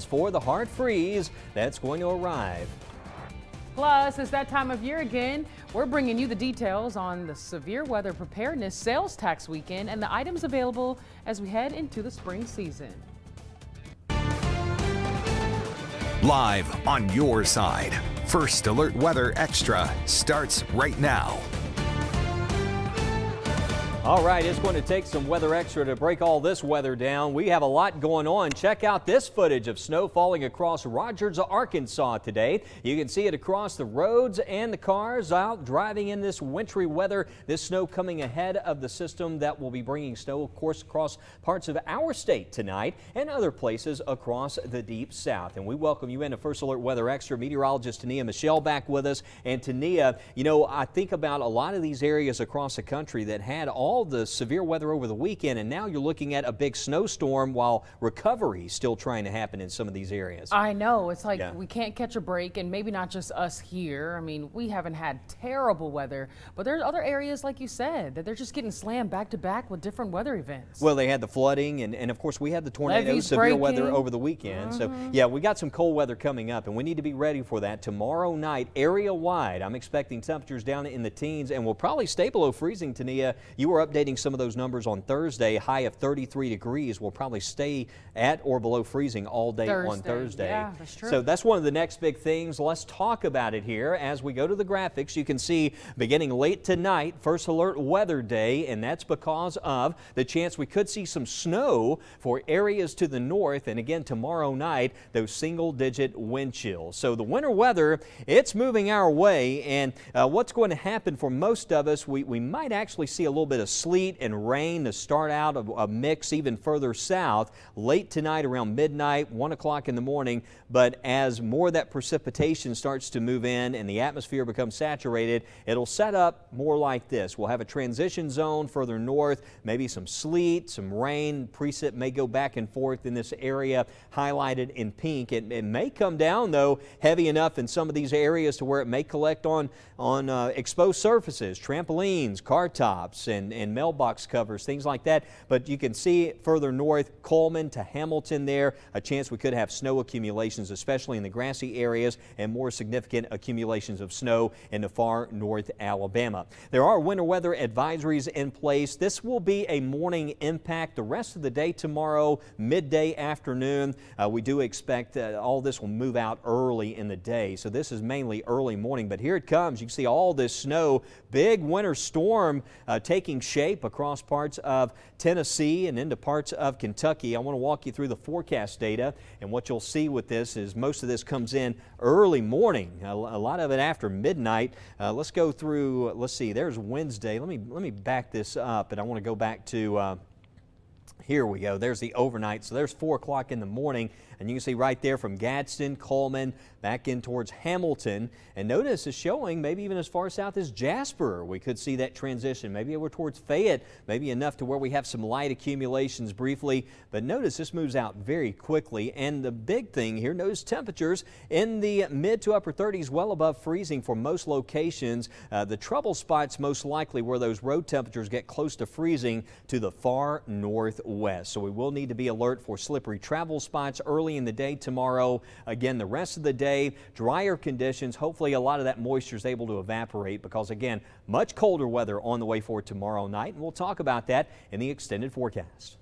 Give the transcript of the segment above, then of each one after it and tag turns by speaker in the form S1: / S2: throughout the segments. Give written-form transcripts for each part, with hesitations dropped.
S1: for the hard freeze that's going to arrive.
S2: Plus, it's that time of year again. We're bringing you the details on the severe weather preparedness sales tax weekend and the items available as we head into the spring season.
S3: Live on your side, First Alert Weather Extra starts right now.
S1: All right, it's going to take some weather extra to break all this weather down. We have a lot going on. Check out this footage of snow falling across Rogers, Arkansas today. You can see it across the roads and the cars out driving in this wintry weather. This snow coming ahead of the system that will be bringing snow, of course, across parts of our state tonight and other places across the deep south. And we welcome you into First Alert Weather Extra. Meteorologist Tania Michelle back with us. And Tania, you know, I think about a lot of these areas across the country that had all the severe weather over the weekend, and now you're looking at a big snowstorm while recovery is still trying to happen in some of these areas.
S2: I know. It's like we can't catch a break, and maybe not just us here. I mean, we haven't had terrible weather, but there's other areas, like you said, that they're just getting slammed back to back with different weather events.
S1: Well, they had the flooding, and of course we had the tornadoes, severe weather over the weekend. So yeah, we got some cold weather coming up, and we need to be ready for that tomorrow night, area wide. I'm expecting temperatures down in the teens, and we'll probably stay below freezing. Tania, you were updating some of those numbers on Thursday. High of 33 degrees. Will probably stay at or below freezing all day on Thursday.
S2: Yeah, that's true.
S1: So that's one of the next big things. Let's talk about it here as we go to the graphics. You can see beginning late tonight, First Alert Weather Day, and that's because of the chance we could see some snow for areas to the north, and again tomorrow night those single-digit wind chills. So the winter weather, it's moving our way, and what's going to happen for most of us, we might actually see a little bit of sleet and rain to start out, a mix even further south late tonight around midnight, 1 o'clock in the morning. But as more of that precipitation starts to move in and the atmosphere becomes saturated, it'll set up more like this. We'll have a transition zone further north, maybe some sleet, some rain. Precip may go back and forth in this area highlighted in pink. It may come down, though, heavy enough in some of these areas to where it may collect on exposed surfaces, trampolines, car tops, and mailbox covers, things like that. But you can see further north, Coleman to Hamilton there, a chance we could have snow accumulations, especially in the grassy areas, and more significant accumulations of snow in the far north Alabama. There are winter weather advisories in place. This will be a morning impact. The rest of the day tomorrow, midday, afternoon, we do expect all this will move out early in the day. So this is mainly early morning, but here it comes. You can see all this snow, big winter storm taking shape across parts of Tennessee and into parts of Kentucky. I want to walk you through the forecast data, and what you'll see with this is most of this comes in early morning, a lot of it after midnight. Let's go through, let's see, there's Wednesday. Let me back this up, and I want to go back to here we go. There's the overnight. So there's 4 o'clock in the morning, and you can see right there from Gadsden, Coleman, back in towards Hamilton. And notice it's showing maybe even as far south as Jasper. We could see that transition, maybe over towards Fayette, maybe enough to where we have some light accumulations briefly. But notice this moves out very quickly. And the big thing here, notice temperatures in the mid to upper 30s, well above freezing for most locations. The trouble spots most likely where those road temperatures get close to freezing to the far northwest. So we will need to be alert for slippery travel spots early in the day tomorrow. Again, the rest of the day, drier conditions. Hopefully a lot of that moisture is able to evaporate because, again, much colder weather on the way for tomorrow night. And we'll talk about that in the extended forecast.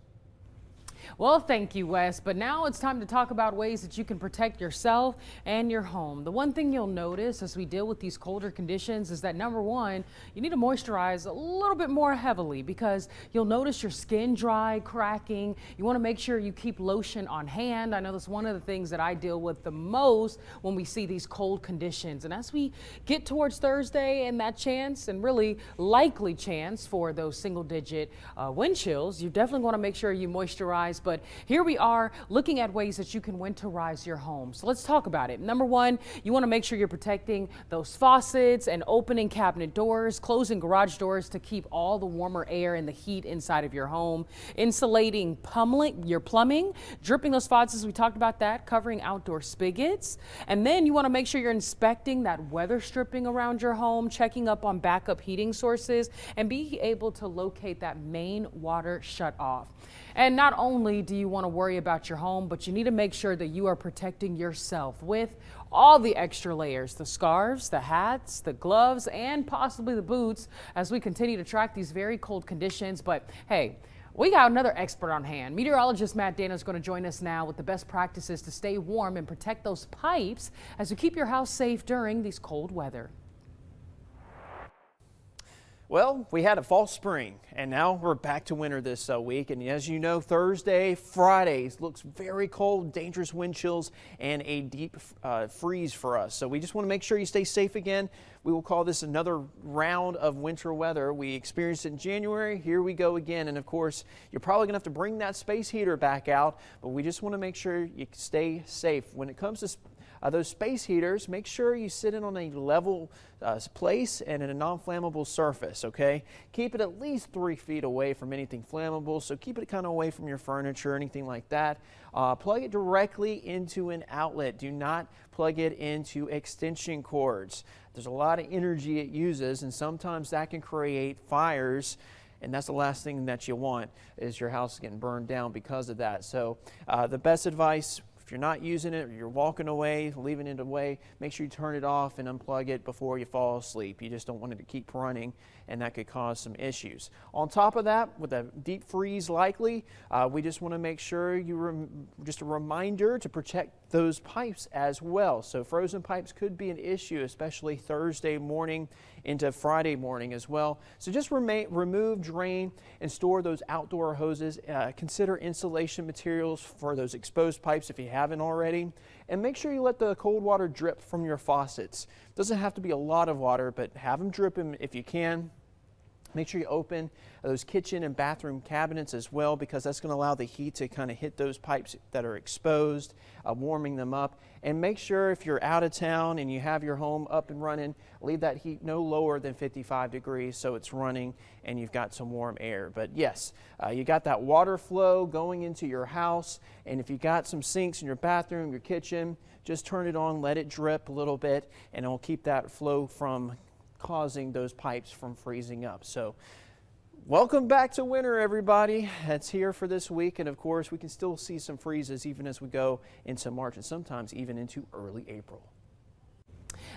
S2: Well, thank you, Wes. But now it's time to talk about ways that you can protect yourself and your home. The one thing you'll notice as we deal with these colder conditions is that, number one, you need to moisturize a little bit more heavily because you'll notice your skin dry, cracking. You want to make sure you keep lotion on hand. I know that's one of the things that I deal with the most when we see these cold conditions. And as we get towards Thursday and that chance and really likely chance for those single-digit wind chills, you definitely want to make sure you moisturize. But here we are looking at ways that you can winterize your home. So let's talk about it. Number one, you want to make sure you're protecting those faucets and opening cabinet doors, closing garage doors to keep all the warmer air and the heat inside of your home, insulating your plumbing, dripping those faucets, we talked about that, covering outdoor spigots. And then you want to make sure you're inspecting that weather stripping around your home, checking up on backup heating sources, and be able to locate that main water shut off. And not only only do you want to worry about your home, but you need to make sure that you are protecting yourself with all the extra layers, the scarves, the hats, the gloves, and possibly the boots as we continue to track these very cold conditions. But hey, we got another expert on hand. Meteorologist Matt Dana is going to join us now with the best practices to stay warm and protect those pipes as you keep your house safe during these cold weather.
S4: Well, we had a false spring, and now we're back to winter this week. And as you know, Thursday, Friday looks very cold, dangerous wind chills, and a deep freeze for us. So we just want to make sure you stay safe again. We will call this another round of winter weather. We experienced it in January. Here we go again. And of course, you're probably going to have to bring that space heater back out, but we just want to make sure you stay safe. When it comes to those space heaters, make sure you sit it on a level place and in a non-flammable surface, okay? Keep it at least 3 feet away from anything flammable, so keep it kind of away from your furniture, anything like that. Plug it directly into an outlet. Do not plug it into extension cords. There's a lot of energy it uses, and sometimes that can create fires. And that's the last thing that you want, is your house getting burned down because of that. So the best advice, if you're not using it or you're walking away, leaving it away, make sure you turn it off and unplug it before you fall asleep. You just don't want it to keep running, and that could cause some issues. On top of that, with a deep freeze likely, we just want to make sure just a reminder to protect those pipes as well. So frozen pipes could be an issue, especially Thursday morning into Friday morning as well. So just remove, drain, and store those outdoor hoses. Consider insulation materials for those exposed pipes if you haven't already. And make sure you let the cold water drip from your faucets. Doesn't have to be a lot of water, but have them dripping if you can. Make sure you open those kitchen and bathroom cabinets as well, because that's going to allow the heat to kind of hit those pipes that are exposed, warming them up. And make sure if you're out of town and you have your home up and running, leave that heat no lower than 55 degrees so it's running and you've got some warm air. But yes, you got that water flow going into your house, and if you got some sinks in your bathroom, your kitchen, just turn it on, let it drip a little bit, and it'll keep that flow from causing those pipes from freezing up. So welcome back to winter, everybody. It's here for this week, and of course we can still see some freezes even as we go into March and sometimes even into early April.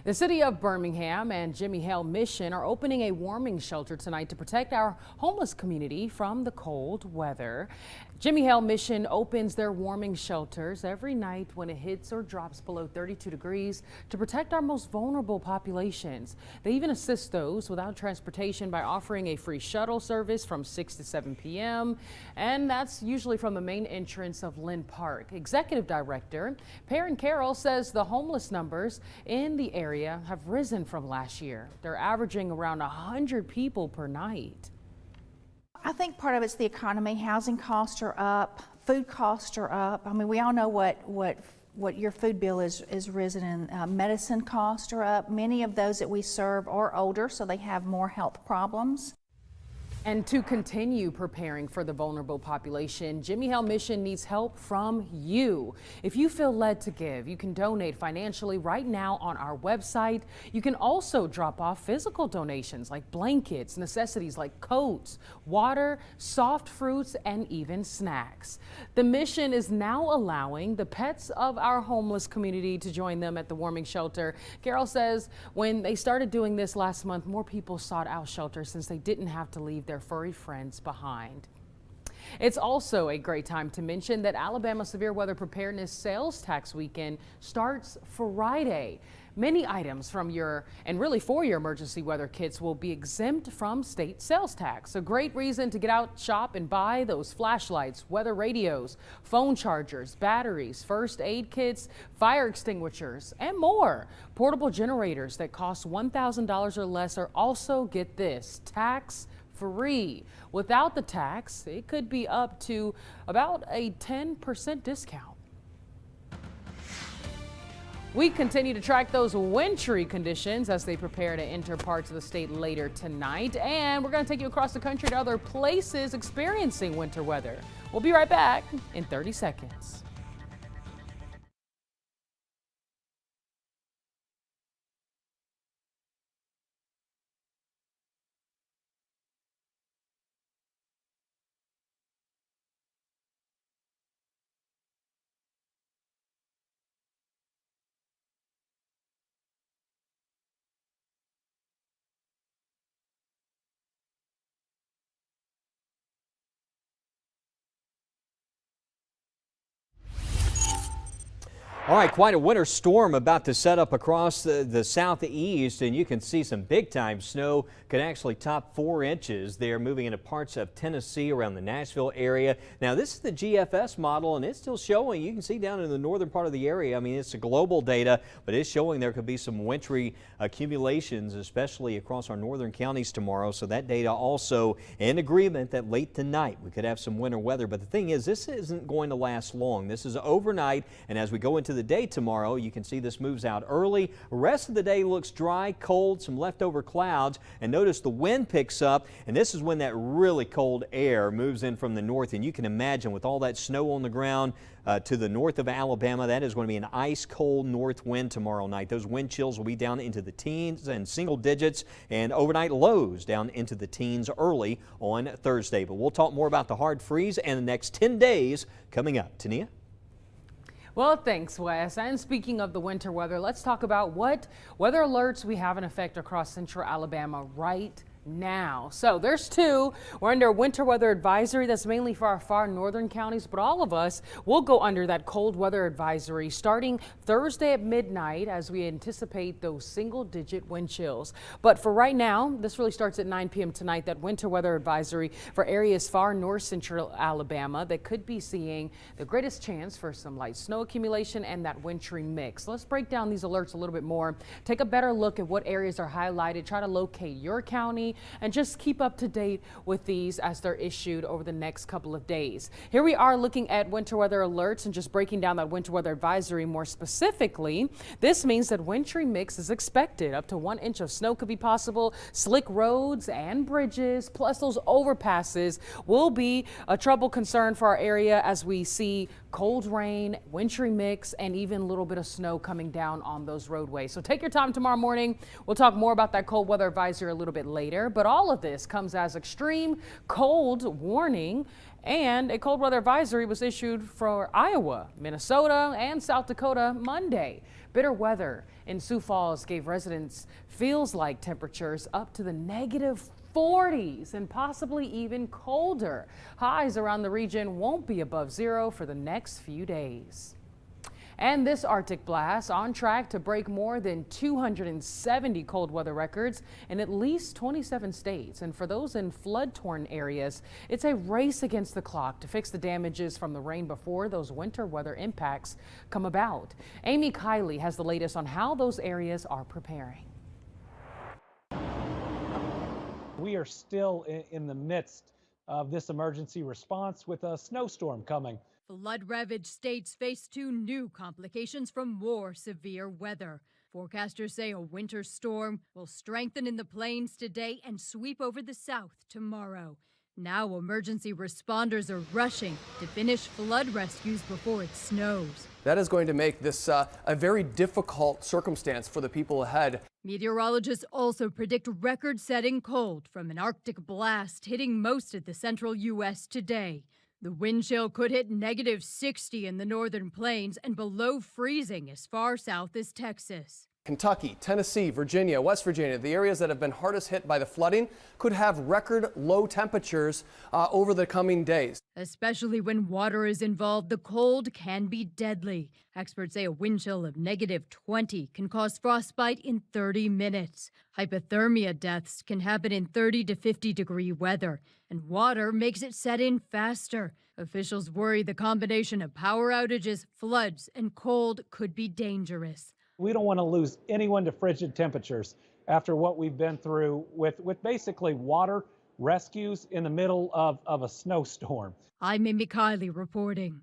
S2: The city of Birmingham and Jimmy Hale Mission are opening a warming shelter tonight to protect our homeless community from the cold weather. Jimmy Hale Mission opens their warming shelters every night when it hits or drops below 32 degrees to protect our most vulnerable populations. They even assist those without transportation by offering a free shuttle service from 6 to 7 p.m. And that's usually from the main entrance of Lynn Park. Executive Director Perrin Carroll says the homeless numbers in the area have risen from last year. They're averaging around 100 people per night.
S5: I think part of it's the economy. Housing costs are up, food costs are up. I mean, we all know what your food bill is risen, and medicine costs are up. Many of those that we serve are older, so they have more health problems.
S2: And to continue preparing for the vulnerable population, Jimmy Hale Mission needs help from you. If you feel led to give, you can donate financially right now on our website. You can also drop off physical donations like blankets, necessities like coats, water, soft fruits, and even snacks. The mission is now allowing the pets of our homeless community to join them at the warming shelter. Carol says when they started doing this last month, more people sought out shelter since they didn't have to leave their furry friends behind. It's also a great time to mention that Alabama Severe Weather Preparedness Sales Tax Weekend starts Friday. Many items from your, and really for your emergency weather kits, will be exempt from state sales tax. A great reason to get out, shop, and buy those flashlights, weather radios, phone chargers, batteries, first aid kits, fire extinguishers, and more. Portable generators that cost $1,000 or less are also, get this, tax free. Without the tax, it could be up to about a 10% discount. We continue to track those wintry conditions as they prepare to enter parts of the state later tonight. And we're going to take you across the country to other places experiencing winter weather. We'll be right back in 30 seconds.
S1: All right, quite a winter storm about to set up across the southeast, and you can see some big-time snow could actually top 4 inches there, moving into parts of Tennessee around the Nashville area. Now, this is the GFS model, and it's still showing. You can see down in the northern part of the area. I mean, it's the global data, but it's showing there could be some wintry accumulations, especially across our northern counties tomorrow. So that data also in agreement that late tonight we could have some winter weather. But the thing is, this isn't going to last long. This is overnight, and as we go into the day tomorrow, you can see this moves out early. Rest of the day looks dry, cold, some leftover clouds, and notice the wind picks up, and this is when that really cold air moves in from the north. And you can imagine with all that snow on the ground to the north of Alabama, that is going to be an ice cold north wind tomorrow night. Those wind chills will be down into the teens and single digits, and overnight lows down into the teens early on Thursday. But we'll talk more about the hard freeze and the next 10 days coming up. Tania?
S2: Well, thanks, Wes. And speaking of the winter weather, let's talk about what weather alerts we have in effect across central Alabama right now. So there's 2. We're under a winter weather advisory that's mainly for our far northern counties, but all of us will go under that cold weather advisory starting Thursday at midnight as we anticipate those single-digit wind chills. But for right now, this really starts at 9 p.m. tonight, that winter weather advisory for areas far north central Alabama that could be seeing the greatest chance for some light snow accumulation and that wintry mix. Let's break down these alerts a little bit more, take a better look at what areas are highlighted, try to locate your county, and just keep up to date with these as they're issued over the next couple of days. Here we are looking at winter weather alerts and just breaking down that winter weather advisory more specifically. This means that wintry mix is expected. Up to 1 inch of snow could be possible. Slick roads and bridges, plus those overpasses, will be a trouble concern for our area as we see cold rain, wintry mix, and even a little bit of snow coming down on those roadways. So take your time tomorrow morning. We'll talk more about that cold weather advisory a little bit later, but all of this comes as extreme cold warning, and a cold weather advisory was issued for Iowa, Minnesota, and South Dakota Monday. Bitter weather in Sioux Falls gave residents feels-like temperatures up to the -40s and possibly even colder. Highs around the region won't be above 0 for the next few days. And this Arctic blast on track to break more than 270 cold weather records in at least 27 states. And for those in flood-torn areas, it's a race against the clock to fix the damages from the rain before those winter weather impacts come about. Amy Kiley has the latest on how those areas are preparing.
S6: We are still in the midst of this emergency response with a snowstorm coming.
S7: Flood-ravaged states face 2 new complications from more severe weather. Forecasters say a winter storm will strengthen in the plains today and sweep over the south tomorrow. Now emergency responders are rushing to finish flood rescues before it snows.
S8: That is going to make this a very difficult circumstance for the people ahead.
S7: Meteorologists also predict record-setting cold from an Arctic blast hitting most of the central U.S. today. The wind chill could hit -60 in the northern plains and below freezing as far south as Texas.
S8: Kentucky, Tennessee, Virginia, West Virginia, the areas that have been hardest hit by the flooding, could have record low temperatures over the coming days.
S7: Especially when water is involved, the cold can be deadly. Experts say a wind chill of -20 can cause frostbite in 30 minutes. Hypothermia deaths can happen in 30 to 50 degree weather, and water makes it set in faster. Officials worry the combination of power outages, floods, and cold could be dangerous.
S6: We don't want to lose anyone to frigid temperatures after what we've been through with basically water rescues in the middle of a snowstorm.
S7: I'm Amy Kiley reporting.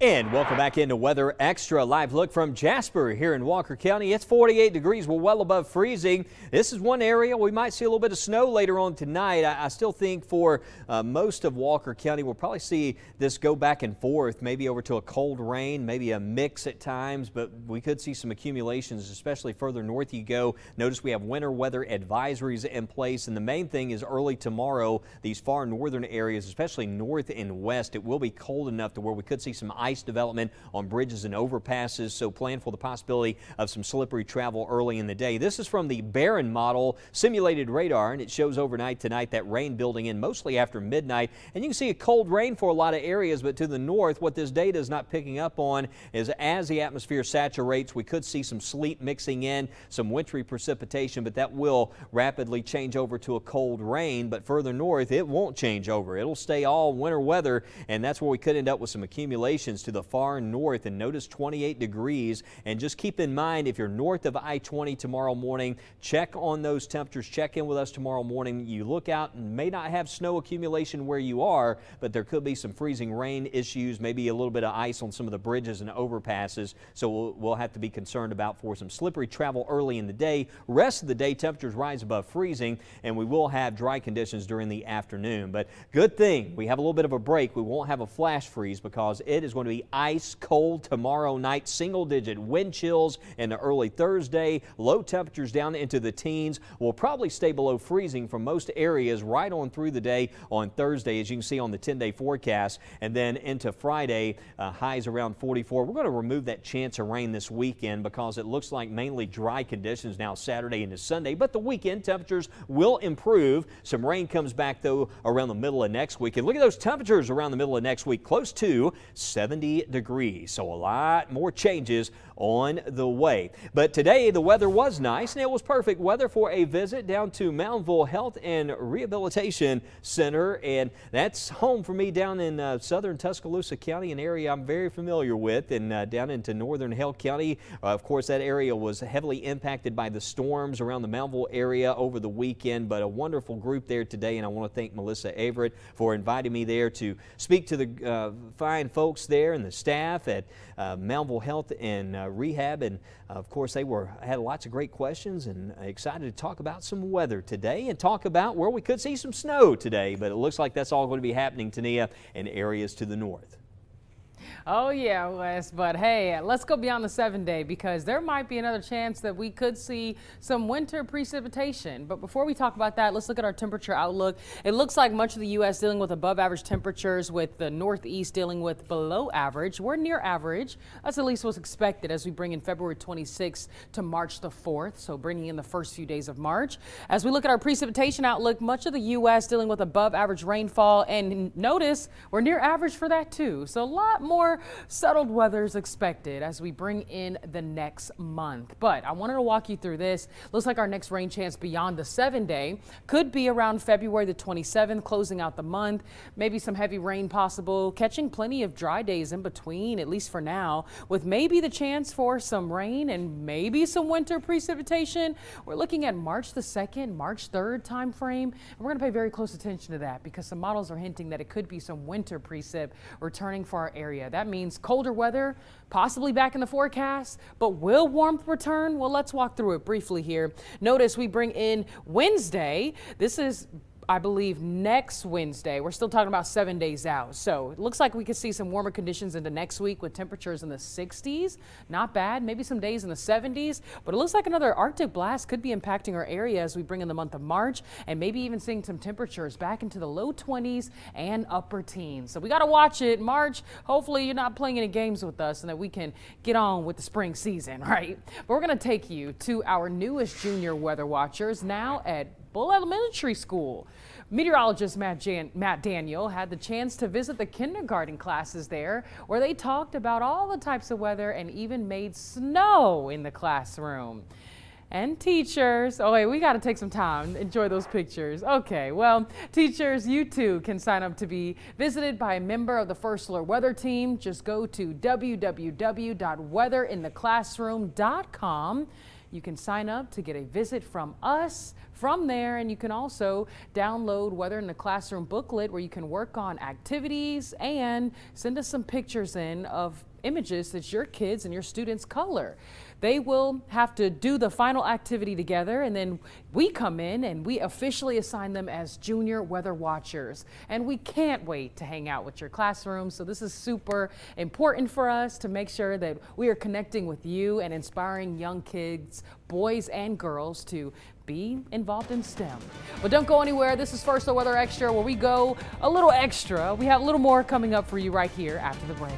S1: And welcome back into Weather Extra. Live look from Jasper here in Walker County. It's 48 degrees. We're well above freezing. This is one area we might see a little bit of snow later on tonight. I still think for most of Walker County, we'll probably see this go back and forth, maybe over to a cold rain, maybe a mix at times, but we could see some accumulations, especially further north you go. Notice we have winter weather advisories in place, and the main thing is early tomorrow, these far northern areas, especially north and west, it will be cold enough to where we could see some ice development on bridges and overpasses, so plan for the possibility of some slippery travel early in the day. This is from the Barron model simulated radar, and it shows overnight tonight that rain building in mostly after midnight, and you can see a cold rain for a lot of areas, but to the north, what this data is not picking up on is as the atmosphere saturates, we could see some sleet mixing in, some wintry precipitation, but that will rapidly change over to a cold rain. But further north, it won't change over. It'll stay all winter weather, and that's where we could end up with some accumulations to the far north. And notice 28 degrees, and just keep in mind if you're north of I-20 tomorrow morning, check on those temperatures, check in with us tomorrow morning. You look out and may not have snow accumulation where you are, but there could be some freezing rain issues, maybe a little bit of ice on some of the bridges and overpasses, so we'll have to be concerned about for some slippery travel early in the day. Rest of the day temperatures rise above freezing, and we will have dry conditions during the afternoon. But good thing we have a little bit of a break. We won't have a flash freeze because it is going to be ice cold tomorrow night, single-digit wind chills in the early Thursday, low temperatures down into the teens. We'll probably stay below freezing for most areas right on through the day on Thursday, as you can see on the 10-day forecast, and then into Friday, highs around 44. We're going to remove that chance of rain this weekend because it looks like mainly dry conditions now Saturday into Sunday, but the weekend temperatures will improve. Some rain comes back though around the middle of next week, and look at those temperatures around the middle of next week, close to 70 degrees. So a lot more changes on the way. But today the weather was nice, and it was perfect weather for a visit down to Moundville Health and Rehabilitation Center, and that's home for me down in southern Tuscaloosa County, an area I'm very familiar with, and down into northern Hale County. Of course, that area was heavily impacted by the storms around the Moundville area over the weekend, but a wonderful group there today, and I want to thank Melissa Everett for inviting me there to speak to the fine folks there and the staff at Moundville Health and Rehab, and of course they had lots of great questions, and excited to talk about some weather today and talk about where we could see some snow today, but it looks like that's all going to be happening, Tania, in areas to the north.
S2: Oh yeah, Wes, but hey, let's go beyond the 7-day because there might be another chance that we could see some winter precipitation. But before we talk about that, let's look at our temperature outlook. It looks like much of the U.S. dealing with above average temperatures, with the Northeast dealing with below average. We're near average. That's at least what's expected as we bring in February 26th to March the 4th, so bringing in the first few days of March. As we look at our precipitation outlook, much of the U.S. dealing with above average rainfall, and notice we're near average for that too. So a lot more settled weather is expected as we bring in the next month. But I wanted to walk you through this. Looks like our next rain chance beyond the 7-day could be around February the 27th, closing out the month. Maybe some heavy rain possible, catching plenty of dry days in between, at least for now, with maybe the chance for some rain and maybe some winter precipitation. We're looking at March the 2nd, March 3rd time frame, and we're going to pay very close attention to that because some models are hinting that it could be some winter precip returning for our area. That means colder weather, possibly back in the forecast, but will warmth return? Well, let's walk through it briefly here. Notice we bring in Wednesday. This is, I believe, next Wednesday. We're still talking about 7 days out. So it looks like we could see some warmer conditions into next week with temperatures in the 60s. Not bad. Maybe some days in the 70s. But it looks like another Arctic blast could be impacting our area as we bring in the month of March, and maybe even seeing some temperatures back into the low 20s and upper teens. So we got to watch it. March, hopefully you're not playing any games with us and that we can get on with the spring season, right? But we're going to take you to our newest junior weather watchers now at Bull Elementary School. Meteorologist Matt Daniel had the chance to visit the kindergarten classes there, where they talked about all the types of weather and even made snow in the classroom. And teachers, oh wait, we got to take some time, enjoy those pictures. Okay, well, teachers, you too can sign up to be visited by a member of the First Alert Weather Team. Just go to www.weatherintheclassroom.com. You can sign up to get a visit from us from there, and you can also download Weather in the Classroom booklet where you can work on activities and send us some pictures in of images that your kids and your students color. They will have to do the final activity together, and then we come in and we officially assign them as junior weather watchers. And we can't wait to hang out with your classroom. So this is super important for us to make sure that we are connecting with you and inspiring young kids, boys and girls, to be involved in STEM. But don't go anywhere. This is First Weather Extra, where we go a little extra. We have a little more coming up for you right here after the break.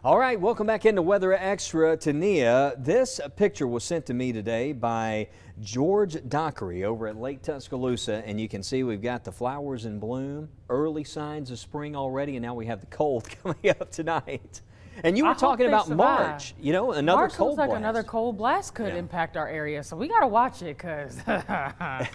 S1: All right, welcome back into Weather Extra. Tania, this picture was sent to me today by George Dockery over at Lake Tuscaloosa, and you can see we've got the flowers in bloom, early signs of spring already, and now we have the cold coming up tonight. And you were talking about March, you know, another
S2: March
S1: cold
S2: looks like
S1: blast.
S2: another cold blast could impact our area, so we got to watch it, because I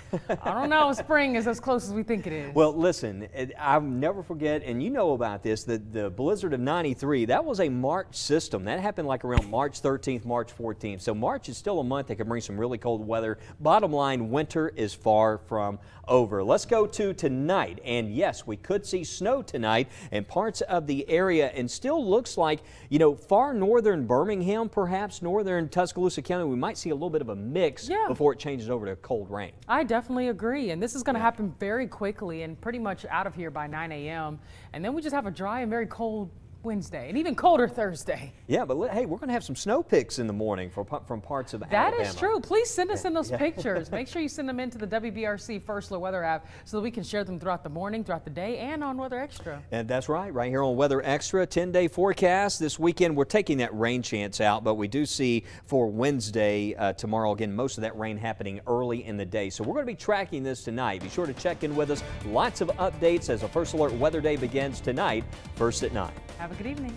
S2: don't know if spring is as close as we think it is.
S1: Well, listen, I'll never forget, and you know about this, the blizzard of '93, that was a March system. That happened like around March 13th, March 14th. So March is still a month that can bring some really cold weather. Bottom line, winter is far from over. Let's go to tonight. And yes, we could see snow tonight in parts of the area, and still looks like, you know, far northern Birmingham, perhaps northern Tuscaloosa County, we might see a little bit of a mix before it changes over to cold rain.
S2: I definitely agree, and this is going to happen very quickly and pretty much out of here by 9 a.m. And then we just have a dry and very cold Wednesday, and even colder Thursday.
S1: Yeah, but hey, we're going to have some snow pics in the morning from parts of
S2: That
S1: Alabama.
S2: is true. Please send us in those pictures. Make sure you send them into the WBRC First Alert Weather app so that we can share them throughout the morning, throughout the day, and on Weather Extra.
S1: And that's right here on Weather Extra, 10-day forecast. This weekend, we're taking that rain chance out, but we do see for Wednesday, tomorrow, again, most of that rain happening early in the day. So we're going to be tracking this tonight. Be sure to check in with us. Lots of updates as a First Alert Weather Day begins tonight, first at 9.
S2: Have a good evening.